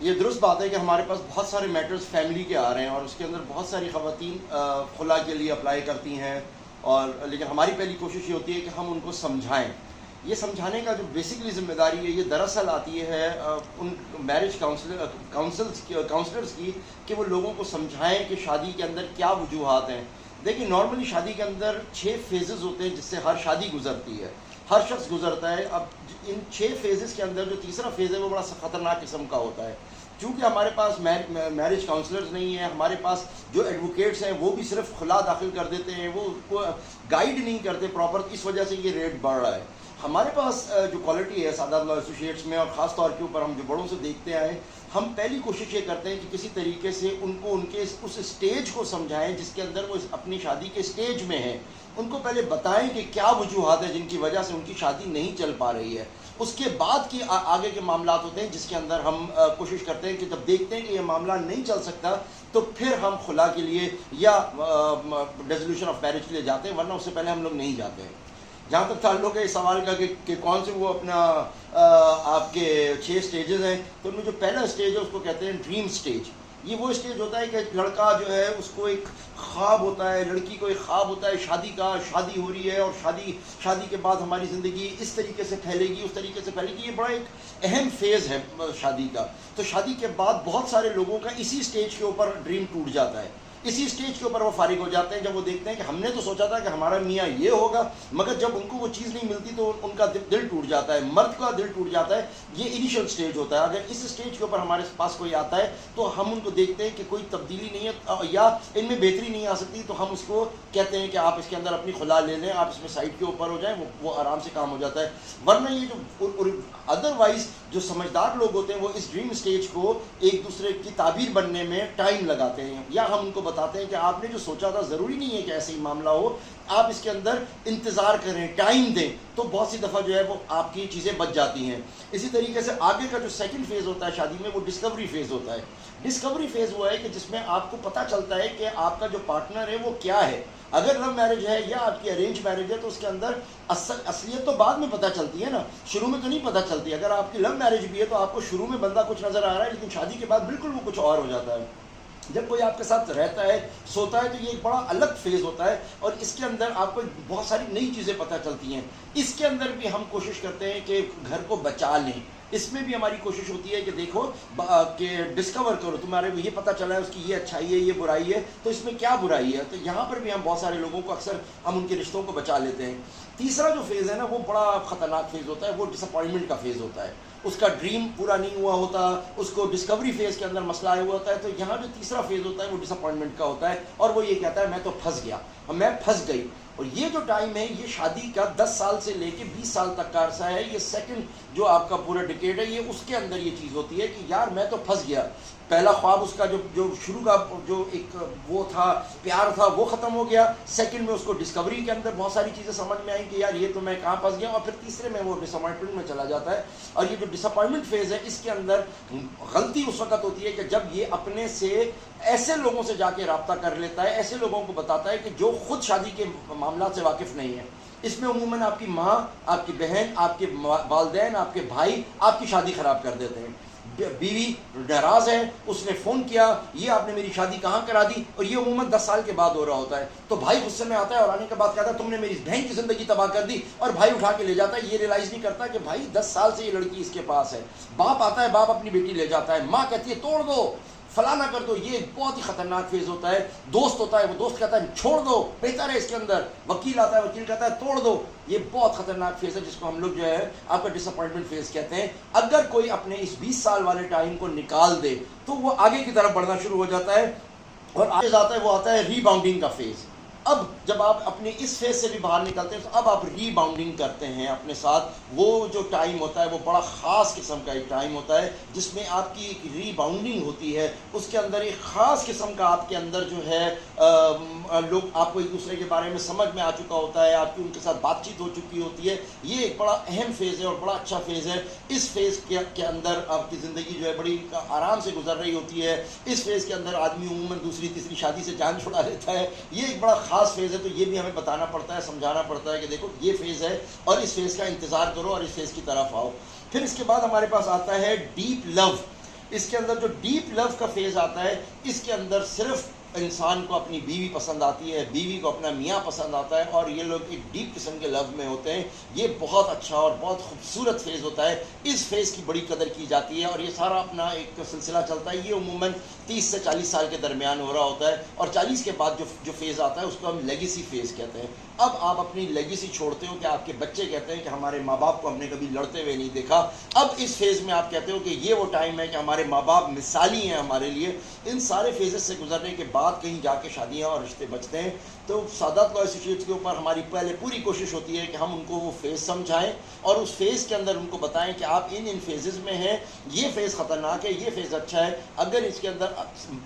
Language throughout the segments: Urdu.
یہ درست بات ہے کہ ہمارے پاس بہت سارے میٹرز فیملی کے آ رہے ہیں اور اس کے اندر بہت ساری خواتین خلا کے لیے اپلائی کرتی ہیں، اور لیکن ہماری پہلی کوشش یہ ہوتی ہے کہ ہم ان کو سمجھائیں. یہ سمجھانے کا جو بیسکلی ذمہ داری ہے یہ دراصل آتی ہے ان میرج کاؤنسلرز کی، کہ وہ لوگوں کو سمجھائیں کہ شادی کے اندر کیا وجوہات ہیں. دیکھیں نارملی شادی کے اندر 6 فیزز ہوتے ہیں جس سے ہر شادی گزرتی ہے، ہر شخص گزرتا ہے. اب ان 6 فیزز کے اندر جو تیسرا فیز ہے وہ بڑا خطرناک قسم کا ہوتا ہے. چونکہ ہمارے پاس میرج کاؤنسلرز نہیں ہیں، ہمارے پاس جو ایڈوکیٹس ہیں وہ بھی صرف خلا داخل کر دیتے ہیں، وہ گائیڈ نہیں کرتے پراپر، اس وجہ سے یہ ریٹ بڑھ رہا ہے. ہمارے پاس جو کوالٹی ہے سعادت لا ایسوسیٹس میں، اور خاص طور کے اوپر ہم جو بڑوں سے دیکھتے آئے، ہم پہلی کوشش یہ کرتے ہیں کہ کسی طریقے سے ان کو ان کے اس اسٹیج کو سمجھائیں جس کے اندر وہ اپنی شادی کے اسٹیج میں ہیں. ان کو پہلے بتائیں کہ کیا وجوہات ہیں جن کی وجہ سے ان کی شادی نہیں چل پا رہی ہے. اس کے بعد کی آگے کے معاملات ہوتے ہیں جس کے اندر ہم کوشش کرتے ہیں کہ جب دیکھتے ہیں کہ یہ معاملہ نہیں چل سکتا تو پھر ہم خلا کے لیے یا ڈیزولوشن آف میرج کے لیے جاتے ہیں، ورنہ اس سے پہلے ہم لوگ نہیں جاتے ہیں. جہاں تک تعلق ہے اس سوال کا کہ کون سے وہ اپنا آپ کے 6 سٹیجز ہیں، تو ان میں جو پہلا سٹیج ہے اس کو کہتے ہیں ڈریم سٹیج. یہ وہ سٹیج ہوتا ہے کہ لڑکا جو ہے اس کو ایک خواب ہوتا ہے، لڑکی کو ایک خواب ہوتا ہے شادی کا، شادی ہو رہی ہے اور شادی کے بعد ہماری زندگی اس طریقے سے پھیلے گی، اس طریقے سے پھیلے گی. یہ بڑا ایک اہم فیز ہے شادی کا. تو شادی کے بعد بہت سارے لوگوں کا اسی سٹیج کے اوپر ڈریم ٹوٹ جاتا ہے، اسی سٹیج کے اوپر وہ فارغ ہو جاتے ہیں جب وہ دیکھتے ہیں کہ ہم نے تو سوچا تھا کہ ہمارا میاں یہ ہوگا، مگر جب ان کو وہ چیز نہیں ملتی تو ان کا دل ٹوٹ جاتا ہے، مرد کا دل ٹوٹ جاتا ہے. یہ انیشل سٹیج ہوتا ہے. اگر اس سٹیج کے اوپر ہمارے پاس کوئی آتا ہے تو ہم ان کو دیکھتے ہیں کہ کوئی تبدیلی نہیں ہے یا ان میں بہتری نہیں آ سکتی، تو ہم اس کو کہتے ہیں کہ آپ اس کے اندر اپنی خلا لے لیں، آپ اس میں سائڈ کے اوپر ہو جائیں، وہ آرام سے کام ہو جاتا ہے. ورنہ یہ جو ادروائز جو سمجھدار لوگ ہوتے ہیں وہ اس ڈریم سٹیج کو ایک دوسرے کی تعبیر بننے میں ٹائم لگاتے ہیں، یا ہم ان کو بتاتے ہیں کہ آپ نے جو سوچا تھا ضروری نہیں ہے کہ ایسے ہی معاملہ ہو، آپ اس کے اندر انتظار کریں، ٹائم دیں، تو بہت سی دفعہ جو ہے وہ آپ کی چیزیں بچ جاتی ہیں. اسی طریقے سے آگے کا جو سیکنڈ فیز ہوتا ہے شادی میں وہ ڈسکوری فیز ہوتا ہے. ڈسکوری فیز وہ ہے کہ جس میں آپ کو پتہ چلتا ہے کہ آپ کا جو پارٹنر ہے وہ کیا ہے. اگر لو میرج ہے یا آپ کی ارینج میرج ہے تو اس کے اندر اصلیت تو بعد میں پتہ چلتی ہے نا، شروع میں تو نہیں پتہ چلتی. اگر آپ کی لو میرج بھی ہے تو آپ کو شروع میں بندہ کچھ نظر آ رہا ہے، لیکن شادی کے بعد بالکل وہ کچھ اور ہو جاتا ہے. جب کوئی آپ کے ساتھ رہتا ہے، سوتا ہے، تو یہ ایک بڑا الگ فیز ہوتا ہے اور اس کے اندر آپ کو بہت ساری نئی چیزیں پتہ چلتی ہیں. اس کے اندر بھی ہم کوشش کرتے ہیں کہ گھر کو بچا لیں. اس میں بھی ہماری کوشش ہوتی ہے کہ دیکھو کہ ڈسکور کرو، تمہارے یہ پتہ چلا ہے اس کی یہ اچھائی ہے، یہ برائی ہے، تو اس میں کیا برائی ہے. تو یہاں پر بھی ہم بہت سارے لوگوں کو اکثر ہم ان کے رشتوں کو بچا لیتے ہیں. تیسرا جو فیز ہے نا وہ بڑا خطرناک فیز ہوتا ہے، وہ ڈس اپوائنٹمنٹ کا فیز ہوتا ہے. اس کا ڈریم پورا نہیں ہوا ہوتا، اس کو ڈسکوری فیز کے اندر مسئلہ آیا ہوا ہوتا ہے. تو یہاں جو تیسرا فیز ہوتا ہے وہ ڈس اپوائنٹمنٹ کا ہوتا ہے، اور وہ یہ کہتا ہے میں تو پھنس گیا، میں پھنس گئی. اور یہ جو ٹائم ہے یہ شادی کا 10 سال سے لے کے 20 سال تک کا عرصہ ہے. یہ سیکنڈ جو آپ کا پورا ڈیکیڈ ہے، یہ اس کے اندر یہ چیز ہوتی ہے کہ یار میں تو پھنس گیا. پہلا خواب اس کا جو شروع کا جو ایک وہ تھا، پیار تھا، وہ ختم ہو گیا. سیکنڈ میں اس کو ڈسکوری کے اندر بہت ساری چیزیں سمجھ میں آئیں کہ یار یہ تو میں کہاں پھنس گیا. اور پھر تیسرے میں وہ ڈس اپوائنٹمنٹ میں چلا جاتا ہے. اور یہ جو ڈس اپوائنٹمنٹ فیز ہے اس کے اندر غلطی اس وقت ہوتی ہے کہ جب یہ اپنے سے ایسے لوگوں سے جا کے رابطہ کر لیتا ہے، ایسے لوگوں کو بتاتا ہے کہ جو خود شادی کے معاملات سے واقف نہیں ہے. اس میں عموماً آپ کی ماں، آپ کی بہن، آپ کے والدین، آپ کے بھائی آپ کی شادی خراب کر دیتے ہیں. بیوی ناراض ہے، اس نے فون کیا، یہ آپ نے میری شادی کہاں کرا دی، اور یہ عموماً 10 سال کے بعد ہو رہا ہوتا ہے. تو بھائی غصے میں آتا ہے اور آنے کے بعد کہتا ہے تم نے میری بہن کی زندگی تباہ کر دی، اور بھائی اٹھا کے لے جاتا ہے. یہ ریلائز نہیں کرتا کہ بھائی 10 سال سے یہ لڑکی اس کے پاس ہے. باپ آتا ہے، باپ اپنی بیٹی لے جاتا ہے، ماں کہتی ہے توڑ دو، فلاں نہ کر دو. یہ ایک بہت ہی خطرناک فیز ہوتا ہے. دوست ہوتا ہے، وہ دوست کہتا ہے چھوڑ دو، بہتر ہے اس کے اندر. وکیل آتا ہے، وکیل کہتا ہے توڑ دو. یہ بہت خطرناک فیز ہے جس کو ہم لوگ جو ہے آپ کا ڈس اپوائنٹمنٹ فیز کہتے ہیں. اگر کوئی اپنے اس 20 سال والے ٹائم کو نکال دے تو وہ آگے کی طرف بڑھنا شروع ہو جاتا ہے. اور آگے آتا ہے وہ آتا ہے ری باؤنڈنگ کا فیز. اب جب آپ اپنے اس فیز سے بھی باہر نکلتے ہیں تو اب آپ ری باؤنڈنگ کرتے ہیں اپنے ساتھ. وہ جو ٹائم ہوتا ہے وہ بڑا خاص قسم کا ایک ٹائم ہوتا ہے جس میں آپ کی ایک ری باؤنڈنگ ہوتی ہے. اس کے اندر ایک خاص قسم کا آپ کے اندر جو ہے لوگ آپ کو ایک دوسرے کے بارے میں سمجھ میں آ چکا ہوتا ہے، آپ کی ان کے ساتھ بات چیت ہو چکی ہوتی ہے. یہ ایک بڑا اہم فیز ہے اور بڑا اچھا فیز ہے. اس فیز کے اندر آپ کی زندگی جو ہے بڑی آرام سے گزر رہی ہوتی ہے. اس فیز کے اندر آدمی عموماً دوسری تیسری شادی سے جان چھڑا لیتا ہے. یہ ایک بڑا خاص فیز ہے. تو یہ بھی ہمیں بتانا پڑتا ہے، سمجھانا پڑتا ہے کہ دیکھو یہ فیز ہے اور اس فیز کا انتظار کرو اور اس فیز کی طرف آؤ. پھر اس کے بعد ہمارے پاس آتا ہے ڈیپ لو. اس کے اندر جو ڈیپ لو کا فیز آتا ہے، اس کے اندر صرف انسان کو اپنی بیوی پسند آتی ہے، بیوی کو اپنا میاں پسند آتا ہے، اور یہ لوگ ایک ڈیپ قسم کے لو میں ہوتے ہیں. یہ بہت اچھا اور بہت خوبصورت فیز ہوتا ہے. اس فیز کی بڑی قدر کی جاتی ہے، اور یہ سارا اپنا ایک سلسلہ چلتا ہے. یہ عموماً 30 سے 40 سال کے درمیان ہو رہا ہوتا ہے، اور 40 کے بعد جو فیز آتا ہے اس کو ہم لیگیسی فیز کہتے ہیں. اب آپ اپنی لیگیسی چھوڑتے ہو کہ آپ کے بچے کہتے ہیں کہ ہمارے ماں باپ کو ہم نے کبھی لڑتے ہوئے نہیں دیکھا. اب اس فیز میں آپ کہتے ہو کہ یہ وہ ٹائم ہے کہ ہمارے ماں باپ مثالی ہیں ہمارے لیے. ان سارے فیزز سے گزرنے کے بعد کہیں جا کے شادیاں اور رشتے بچتے ہیں. تو سادات لا ایسوسیٹس کے اوپر ہماری پہلے پوری کوشش ہوتی ہے کہ ہم ان کو وہ فیز سمجھائیں، اور اس فیز کے اندر ان کو بتائیں کہ آپ ان فیزز میں ہیں، یہ فیز خطرناک ہے، یہ فیز اچھا ہے. اگر اس کے اندر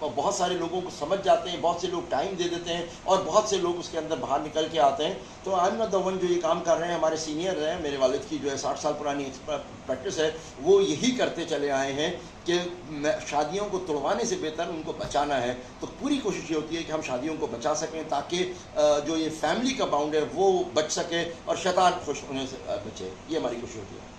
بہت سارے لوگوں کو سمجھ جاتے ہیں، بہت سے لوگ ٹائم دے دیتے ہیں، اور بہت سے لوگ اس کے اندر باہر نکل کے آتے ہیں. تو I am not the one جو یہ کام کر رہے ہیں، ہمارے سینئر ہیں، میرے والد کی جو ہے 60 سال پرانی پریکٹس ہے، وہ یہی کرتے چلے آئے ہیں کہ شادیوں کو توڑوانے سے بہتر ان کو بچانا ہے. تو پوری کوشش یہ ہوتی ہے کہ ہم شادیوں کو بچا سکیں، تاکہ جو یہ فیملی کا باؤنڈ ہے وہ بچ سکے، اور شیطان خوش ہونے سے بچے. یہ ہماری کوشش ہوتی ہے.